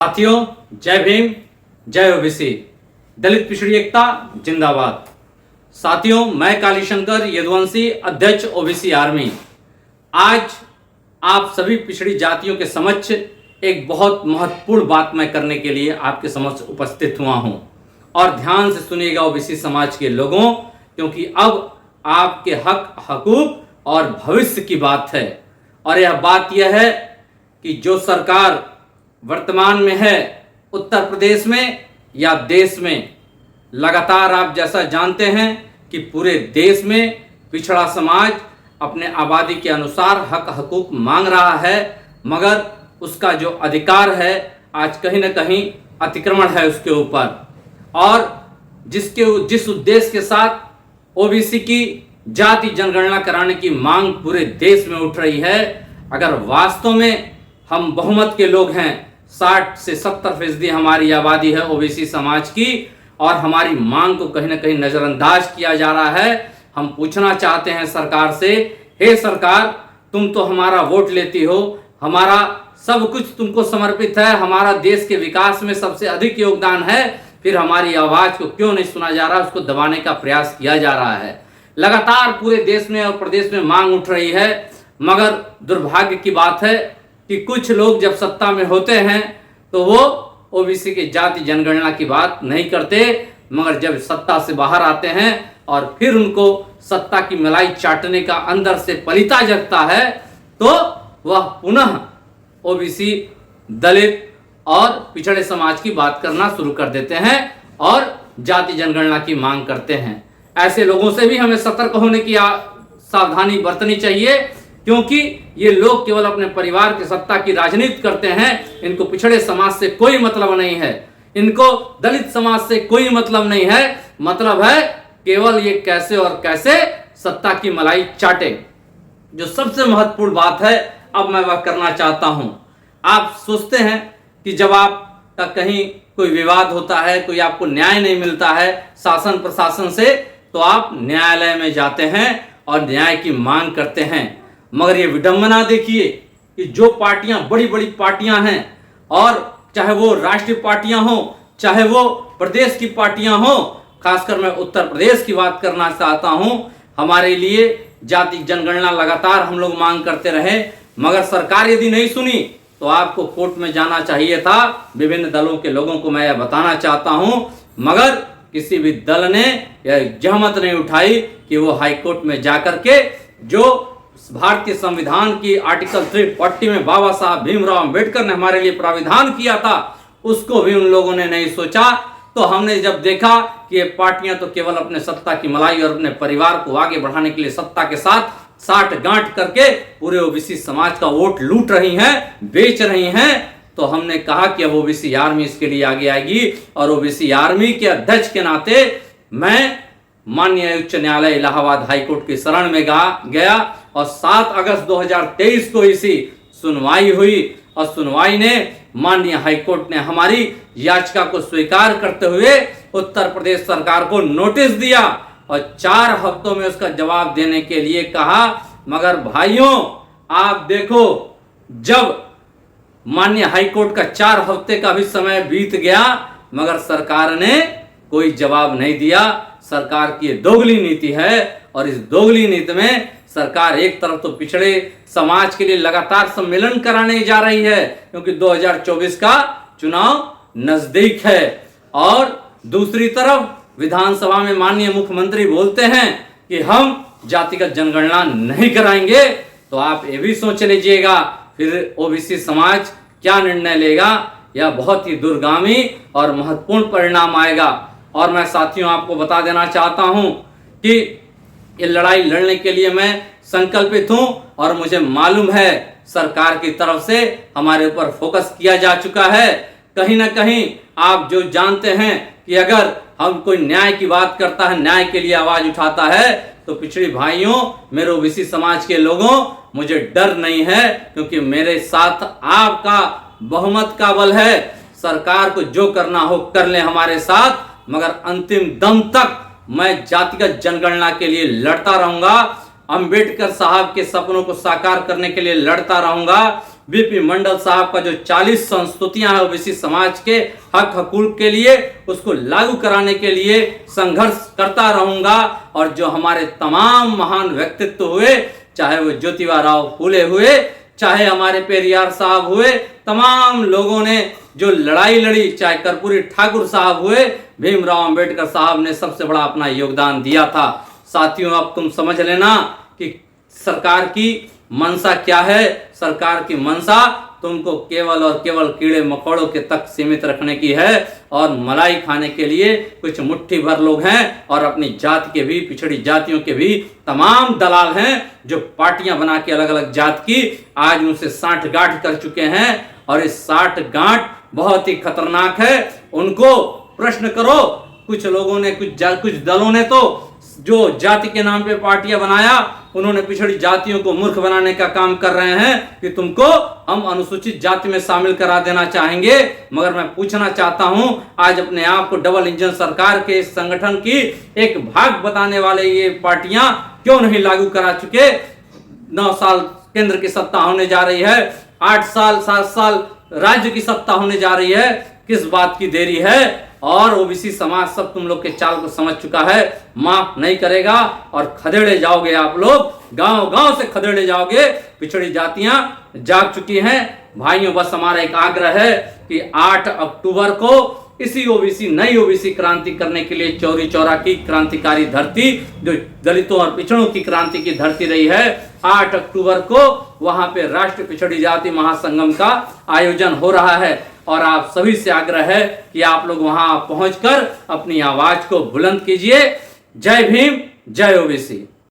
साथियों, जय भीम, जय ओबीसी। दलित पिछड़ी एकता जिंदाबाद। साथियों, मैं कालीशंकर यदुवंशी, अध्यक्ष ओबीसी आर्मी, आज आप सभी पिछड़ी जातियों के समक्ष एक बहुत महत्वपूर्ण बात मैं करने के लिए आपके समक्ष उपस्थित हुआ हूं। और ध्यान से सुनिएगा ओबीसी समाज के लोगों, क्योंकि अब आपके हक, हकूक और भविष्य की बात है। और यह बात यह है कि जो सरकार वर्तमान में है उत्तर प्रदेश में या देश में, लगातार आप जैसा जानते हैं कि पूरे देश में पिछड़ा समाज अपने आबादी के अनुसार हक हकूक मांग रहा है, मगर उसका जो अधिकार है आज कहीं न कहीं अतिक्रमण है उसके ऊपर। और जिस उद्देश्य के साथ ओबीसी की जाति जनगणना कराने की मांग पूरे देश में उठ रही है, अगर वास्तव में हम बहुमत के लोग हैं, 60 से 70% हमारी आबादी है ओबीसी समाज की, और हमारी मांग को कहीं ना कहीं नजरअंदाज किया जा रहा है। हम पूछना चाहते हैं सरकार से, हे सरकार, तुम तो हमारा वोट लेती हो, हमारा सब कुछ तुमको समर्पित है, हमारा देश के विकास में सबसे अधिक योगदान है, फिर हमारी आवाज को क्यों नहीं सुना जा रहा, उसको दबाने का प्रयास किया जा रहा है। लगातार पूरे देश में और प्रदेश में मांग उठ रही है, मगर दुर्भाग्य की बात है कि कुछ लोग जब सत्ता में होते हैं तो वो ओबीसी की जाति जनगणना की बात नहीं करते, मगर जब सत्ता से बाहर आते हैं और फिर उनको सत्ता की मलाई चाटने का अंदर से पलीता जगता है, तो वह पुनः ओबीसी, दलित और पिछड़े समाज की बात करना शुरू कर देते हैं और जाति जनगणना की मांग करते हैं। ऐसे लोगों से भी हमें सतर्क होने की सावधानी बरतनी चाहिए, क्योंकि ये लोग केवल अपने परिवार की सत्ता की राजनीति करते हैं। इनको पिछड़े समाज से कोई मतलब नहीं है, इनको दलित समाज से कोई मतलब नहीं है। मतलब है केवल ये कैसे और कैसे सत्ता की मलाई चाटे। जो सबसे महत्वपूर्ण बात है अब मैं वह करना चाहता हूं। आप सोचते हैं कि जब आपका कहीं कोई विवाद होता है, कोई आपको न्याय नहीं मिलता है शासन प्रशासन से, तो आप न्यायालय में जाते हैं और न्याय की मांग करते हैं। मगर ये विडंबना देखिए कि जो पार्टियां बड़ी बड़ी पार्टियां हैं, और चाहे वो राष्ट्रीय पार्टियां हो, चाहे वो प्रदेश की पार्टियां हो, खासकर मैं उत्तर प्रदेश की बात करना चाहता हूं, हमारे लिए जाति जनगणना लगातार हम लोग मांग करते रहे, मगर सरकार यदि नहीं सुनी तो आपको कोर्ट में जाना चाहिए था। विभिन्न दलों के लोगों को मैं यह बताना चाहता हूं, मगर किसी भी दल ने यह जहमत नहीं उठाई कि वो हाईकोर्ट में जाकर के जो भारतीय संविधान की आर्टिकल 340 में बाबा साहब भीमराव अंबेडकर ने हमारे लिए प्राविधान किया था, उसको भी उन लोगों ने नहीं सोचा। तो हमने जब देखा कि ये पार्टियां तो केवल अपने सत्ता की मलाई और अपने परिवार को आगे बढ़ाने के लिए सत्ता के साथ साठ गांठ करके पूरे ओबीसी समाज का वोट लूट रही हैं, बेच रही हैं, तो हमने कहा कि अब ओबीसी आर्मी इसके लिए आगे आएगी। और ओबीसी आर्मी के अध्यक्ष के नाते मैं माननीय उच्च न्यायालय इलाहाबाद हाईकोर्ट की शरण में गया और 7 अगस्त 2023 को इसी सुनवाई हुई, और सुनवाई ने माननीय हाईकोर्ट ने हमारी याचिका को स्वीकार करते हुए उत्तर प्रदेश सरकार को नोटिस दिया और 4 हफ्तों में उसका जवाब देने के लिए कहा। मगर भाइयों, आप देखो, जब माननीय हाईकोर्ट का 4 हफ्ते का भी समय बीत गया, मगर सरकार ने कोई जवाब नहीं दिया। सरकार की दोगली नीति है, और इस दोगली नीति में सरकार एक तरफ तो पिछड़े समाज के लिए लगातार सम्मेलन कराने जा रही है, क्योंकि 2024 का चुनाव नजदीक है, और दूसरी तरफ विधानसभा में माननीय मुख्यमंत्री बोलते हैं कि हम जातिगत जनगणना नहीं कराएंगे। तो आप ये भी सोच लीजिएगा फिर ओबीसी समाज क्या निर्णय लेगा। यह बहुत ही दूरगामी और महत्वपूर्ण परिणाम आएगा। और मैं साथियों आपको बता देना चाहता हूं कि ये लड़ाई लड़ने के लिए मैं संकल्पित हूं, और मुझे मालूम है सरकार की तरफ से हमारे ऊपर फोकस किया जा चुका है। कहीं ना कहीं आप जो जानते हैं कि अगर हम कोई न्याय की बात करता है, न्याय के लिए आवाज उठाता है, तो पिछड़ी भाइयों, मेरे ओबीसी समाज के लोगों, मुझे डर नहीं है, क्योंकि मेरे साथ आपका बहुमत का बल है। सरकार को जो करना हो कर ले हमारे साथ, मगर अंतिम दम तक मैं जातिगत जनगणना के लिए लड़ता रहूंगा। अंबेडकर साहब के सपनों को साकार करने के लिए लड़ता रहूंगा। बीपी मंडल साहब का जो 40 संस्तुतियां हैं ओबीसी समाज के हक हकूक के लिए, उसको लागू कराने के लिए संघर्ष करता रहूंगा। और जो हमारे तमाम महान व्यक्तित्व हुए, चाहे वो ज्योतिबा राव फूले हुए, चाहे हमारे पेरियार साहब हुए, तमाम लोगों ने जो लड़ाई लड़ी, चाहे कर्पूरी ठाकुर साहब हुए, भीमराव अंबेडकर साहब ने सबसे बड़ा अपना योगदान दिया था। साथियों, अब तुम समझ लेना कि सरकार की मंशा क्या है। सरकार की मंशा तुमको केवल और केवल कीड़े मकोड़ों के तक सीमित रखने की है, और मलाई खाने के लिए कुछ मुट्ठी भर लोग हैं, और अपनी जाति के भी, पिछड़ी जातियों के भी तमाम दलाल हैं जो पार्टियां बना के अलग अलग जात की आज उनसे साठ गांठ कर चुके हैं। और इस साठ गांठ बहुत ही खतरनाक है। उनको प्रश्न करो। कुछ लोगों ने, कुछ दलों ने तो जो जाति के नाम पे पार्टियां बनाया, उन्होंने पिछड़ी जातियों को मूर्ख बनाने का काम कर रहे हैं कि तुमको हम अनुसूचित जाति में शामिल करा देना चाहेंगे। मगर मैं पूछना चाहता हूं, आज अपने आप को डबल इंजन सरकार के इस संगठन की एक भाग बताने वाले ये पार्टियां क्यों नहीं लागू करा चुके? 9 साल केंद्र की सत्ता होने जा रही है, 8 साल 7 साल राज्य की सत्ता होने जा रही है, किस बात की देरी है? और ओबीसी समाज सब तुम लोग के चाल को समझ चुका है, माफ नहीं करेगा, और खदेड़े जाओगे आप लोग, गांव गांव से खदेड़े जाओगे। पिछड़ी जातियां जाग चुकी हैं। भाइयों, बस हमारा एक आग्रह है कि 8 अक्टूबर को इसी ओबीसी, नई ओबीसी क्रांति करने के लिए चौरी चौरा की क्रांतिकारी धरती, जो दलितों और पिछड़ों की क्रांति की धरती रही है, 8 अक्टूबर को वहां पे राष्ट्रीय पिछड़ी जाति महासंगम का आयोजन हो रहा है। और आप सभी से आग्रह है कि आप लोग वहां पहुंचकर अपनी आवाज को बुलंद कीजिए। जय भीम, जय ओबीसी।